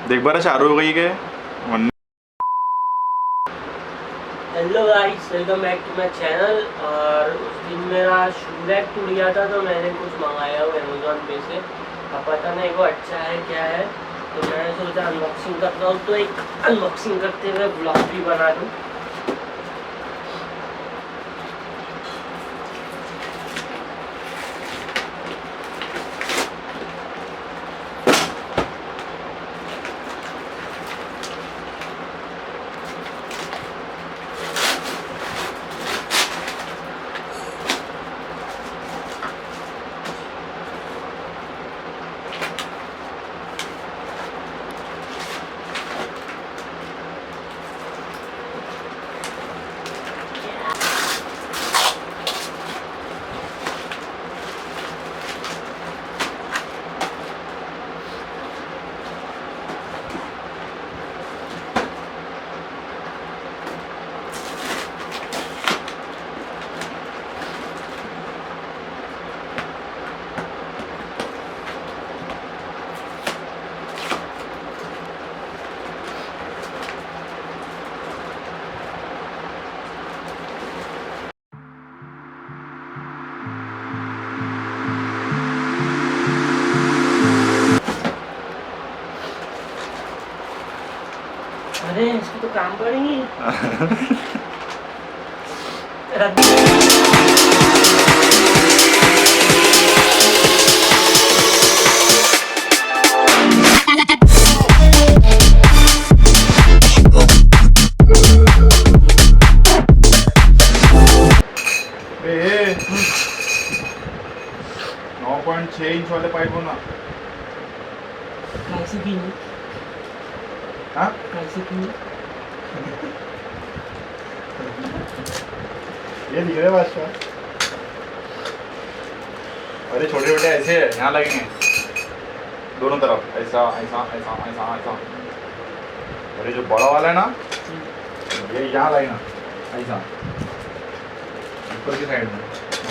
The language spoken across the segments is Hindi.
देख बारा चारू हो गई के hello guys, welcome back to my channel. और उस दिन मेरा शू बैग टूट गया था तो मैंने कुछ मंगाया हुआ अमेज़ॉन पे से। अब पता नहीं वो अच्छा है क्या है, तो मैंने सोचा अनबॉक्सिंग करता हूँ, तो एक अनबॉक्सिंग करते हुए ब्लॉग भी बना दूँ। अरे इसको तो काम पड़ेगी। नौ 9.6 इंच वाले पाइप हो ना। कैसे की हाँ कैसे की ये दिख रहे बादशाह। अरे छोटे छोटे ऐसे यहाँ लगेंगे दोनों तरफ, ऐसा ऐसा ऐसा ऐसा ऐसा। अरे जो बड़ा वाला है ना ये यहाँ लगेगा ऐसा ऊपर की साइड में,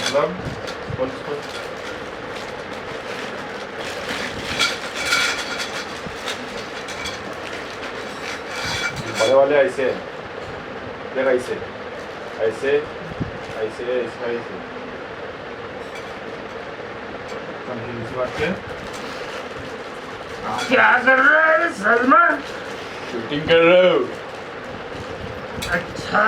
मतलब बड़े वाले ऐसे देखा, ऐसे ऐसे ऐसे ऐसा ऐसे। इसी बात पे क्या कर रहा है सलमान? शूटिंग कर रहे हो? अच्छा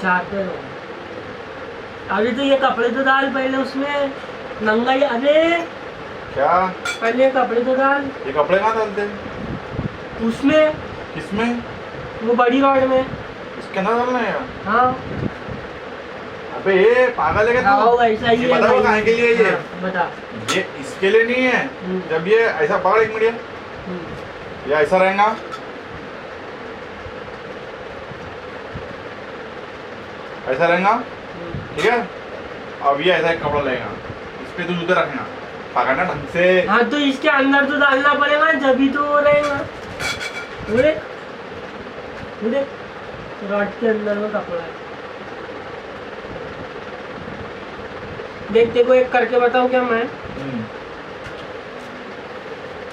चाहते हो। अभी तो ये कपड़े तो डाल पहले उसमें नंगा ही। अरे क्या पहले कपड़े तो डाल। ये कपड़े कहाँ डालते हैं? उसमें किसमें? वो बड़ी रॉड में। इसके अंदर डालना है? हाँ अबे ये पागल है क्या तू? ऐसा ही ये है। बताओ कहाँ के लिए ये? हाँ, बता। ये इसके लिए नहीं है। जब ये ऐसा पकड़ एक मिनट, ये ऐसा रहेगा, ऐसा रहेगा, ठीक है? अब ये ऐसा एक कपड़ा लेगा, इस पे तू जूते रखना, पकड़ना ढंग से। हाँ तो इसके अंदर तो डालना पड़ेगा, जब ही तो वो रहेगा। रॉड के अंदर में कपड़ा है। देखते को एक करके बताऊं क्या मैं?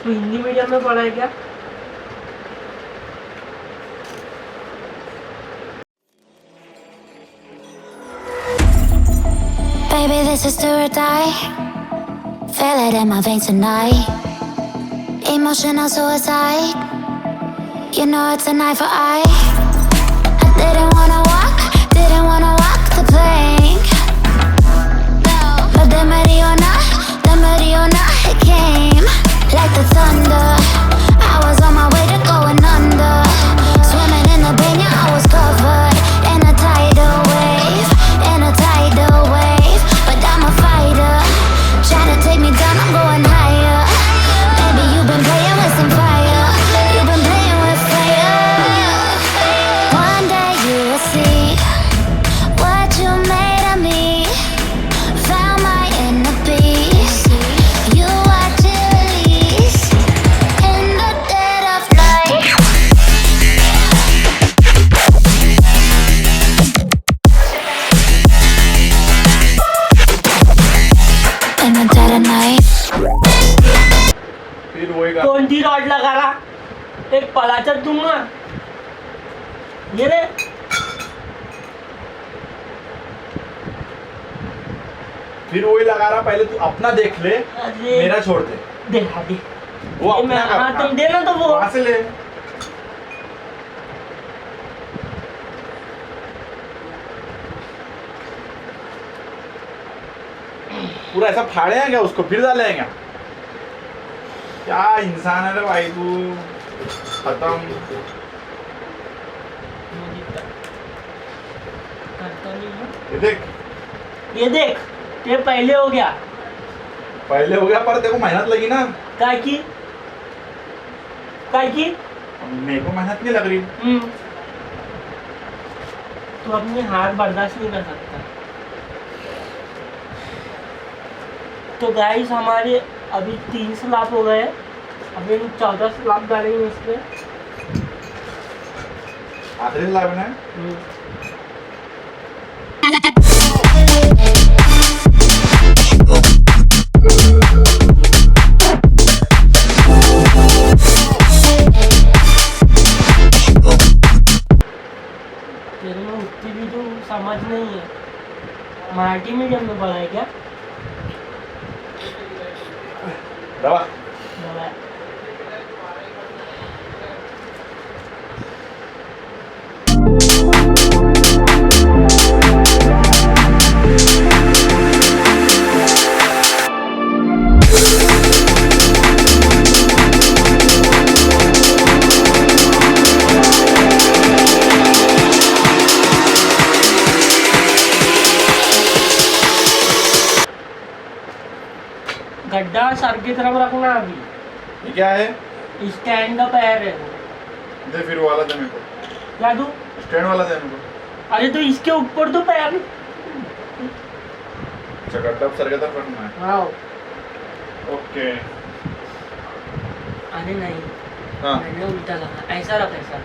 तू हिंदी मीडियम में पढ़ा है क्या? Baby, this is do or die. Feel it in my veins tonight. Emotional suicide. You know it's an eye for eye. I didn't wanna walk the plank. But the Mariona, it came like the thunder. I was on my way to going under. का कौन सी रॉड लगा रहा? एक पलाचर दूंगा। ये ले। फिर वही लगा रहा, पहले तू अपना देख ले, अरे मेरा छोड़ दे। देखा दे वो अपना हाँ तुम देना तो वो वहां से ले। पूरा ऐसा फाड़े हैं क्या उसको, फिर डाले हैं क्या? क्या इंसान है रे भाई तू, खत्म। करता नहीं है। ये देख, ये देख, ये पहले हो गया। पहले हो गया पर देखो मेहनत लगी ना। काय की? काय की? मेरे को मेहनत नहीं लग रही। तू अपने हाथ बर्दाश्त नहीं कर सकता। तो गाइस हमारे अभी 3 स्लैब हो गए, अभी 14 स्लैब डालेंगे इसमें। आखिरी स्लैब है। तेरे में उतनी भी तो समझ नहीं है। मराठी मीडियम में पढ़ा है क्या? दवा दवा। गड्ढा सर की तरफ रखना। अभी ये क्या है? स्टैंड का पैर है। दे फिर वो वाला दे मेरे को, क्या दूं? स्टैंड वाला दे मेरे को। अरे तो इसके ऊपर तो पैर। चकट्टा सर के तरफ रखना है। हाँ। ओके। अरे नहीं, हाँ मैंने उल्टा लगा। ऐसा रख, ऐसा।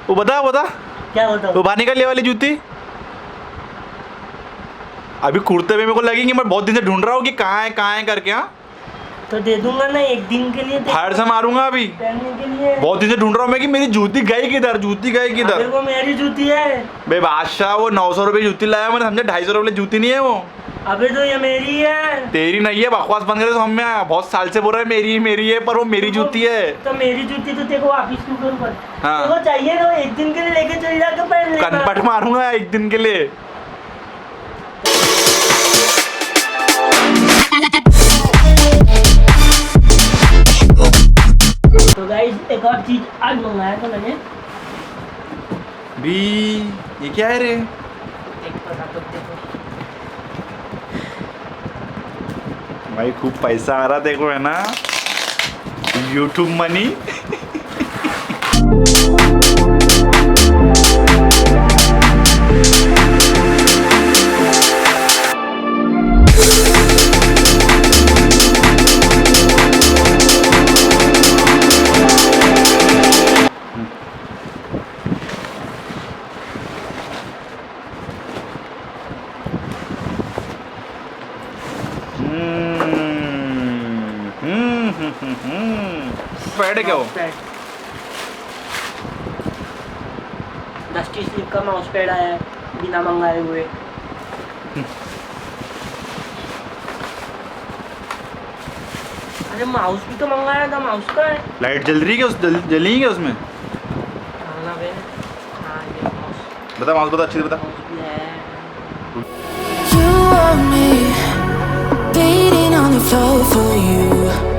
वो बता क्या बताऊं? वो बाहर निकल ये वाली जूती अभी कुर्ते में मेरे को लगेंगी। मैं बहुत दिन से ढूंढ रहा हूँ कि कहाँ है करके। हाँ तो दे दूंगा ना, एक दिन के लिए फाड़ से मारूंगा अभी। पहनने के लिए बहुत दिन से ढूंढ रहा हूँ मैं कि मेरी जूती गई किधर, अबे वो मेरी जूती है बे बादशाह। वो 900 रुपये जूती लाया मैंने, समझे 250 रुपये जूती नहीं है वो। अबे तो ये मेरी है। तेरी नहीं है, बकवास बंद करे। सौम्या बहुत साल से बोल रहा है मेरी है, पर वो मेरी जूती है। तो मेरी जूती तो देखो वापिस क्यों करूं पर? हाँ। तो वो चाहिए ना, एक दिन के लिए लेके चल जाकर पहन लेना। कनपट मारूंगा एक दिन के लिए। तो गाइस एक और चीज आज मंगाया था मैंने भी। ये क्या है रे? एक पता तो देखो भाई, खूब पैसा आ रहा देखो, है ना, यूट्यूब मनी। पैड है क्या वो? डस्टी स्लिप का माउस पैड आया है बिना मंगाए हुए। अरे माउस भी तो मंगाया था, माउस का है। लाइट जल रही है क्या? जली है क्या उसमें? खाना बे। हाँ ये माउस। बता माउस, बता अच्छे से बता। माउस भी है। You want me beating on the floor for you.